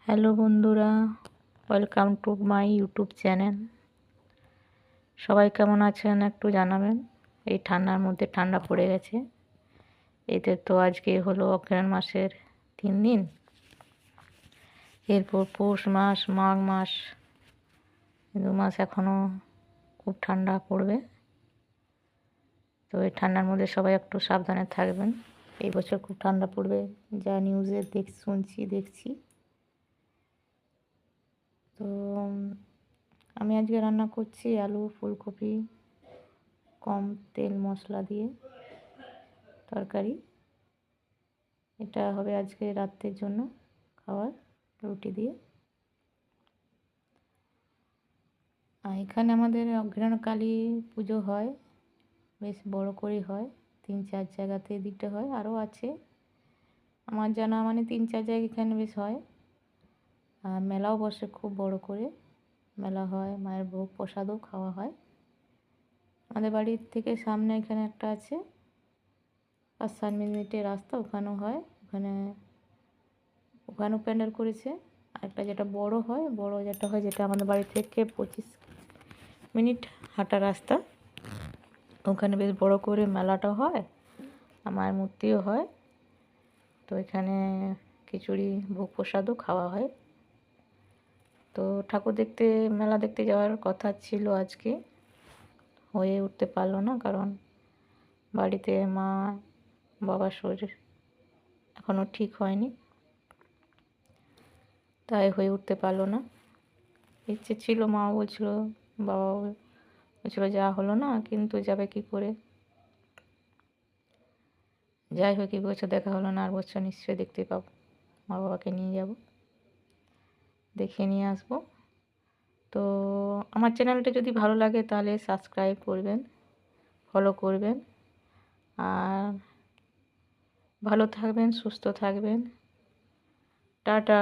Hello বন্ধুরা, welcome to my YouTube channel. সবাই কেমন আছেন একটু জানাবেন। এই ঠান্ডার মধ্যে ঠান্ডা পড়ে গেছে। এতে তো আজকে হলো অগ্রহায়ণ মাসের 3 দিন, এরপর পৌষ মাস, মাঘ মাস, 2 মাস এখনও খুব ঠান্ডা পড়বে। তো এই ঠান্ডার মধ্যে সবাই একটু সাবধানে থাকবেন। এই বছর খুব ঠান্ডা পড়বে, যা নিউজে দেখছি। তো আমি আজকে রান্না করছি আলু ফুলকপি কম তেল মশলা দিয়ে তরকারি। এটা হবে আজকে রাত্রের জন্য খাবার, রুটি দিয়ে। আর এখানে আমাদের অগ্রহায়ণ কালী পুজো হয়, বেশ বড় করে হয়। 3-4 জায়গাতে দিকটা হয়, আরও আছে আমার জানা, মানে 3-4 জায়গা এখানে বেশ হয়। আর মেলাও বসে খুব বড় করে, মেলা হয়, মায়ের ভোগ প্রসাদও খাওয়া হয়। আমাদের বাড়ির থেকে সামনে এখানে একটা আছে, 5-7 মিনিটের রাস্তা, ওখানেও হয়। ওখানেও প্যান্ডেল করেছে। আরেকটা যেটা বড় হয়, যেটা আমাদের বাড়ি থেকে 25 মিনিট হাঁটা রাস্তা, ওখানে বেশ বড় করে মেলাটা হয়, আমার মূর্তিও হয়। তো এখানে খিচুড়ি ভোগ প্রসাদও খাওয়া হয়। তো মেলা দেখতে যাওয়ার কথা ছিল আজকে, হয়ে উঠতে পারলো না, কারণ বাড়িতে মা বাবার শরীর এখনও ঠিক হয়নি, তাই হয়ে উঠতে পারলো না। ইচ্ছে ছিল, মা বলছিল, বাবা বলছিল, যাওয়া হলো না, কিন্তু যাবে কি করে। যাই হোক, এই বছর দেখা হলো না, আর বছর নিশ্চয়ই দেখতে পাবো। মা বাবাকে নিয়ে যাব, দেখিয়ে নিয়ে আসবো। তো আমার চ্যানেলটা যদি ভালো লাগে তাহলে সাবস্ক্রাইব করবেন, ফলো করবেন, আর ভালো থাকবেন, সুস্থ থাকবেন। টাটা।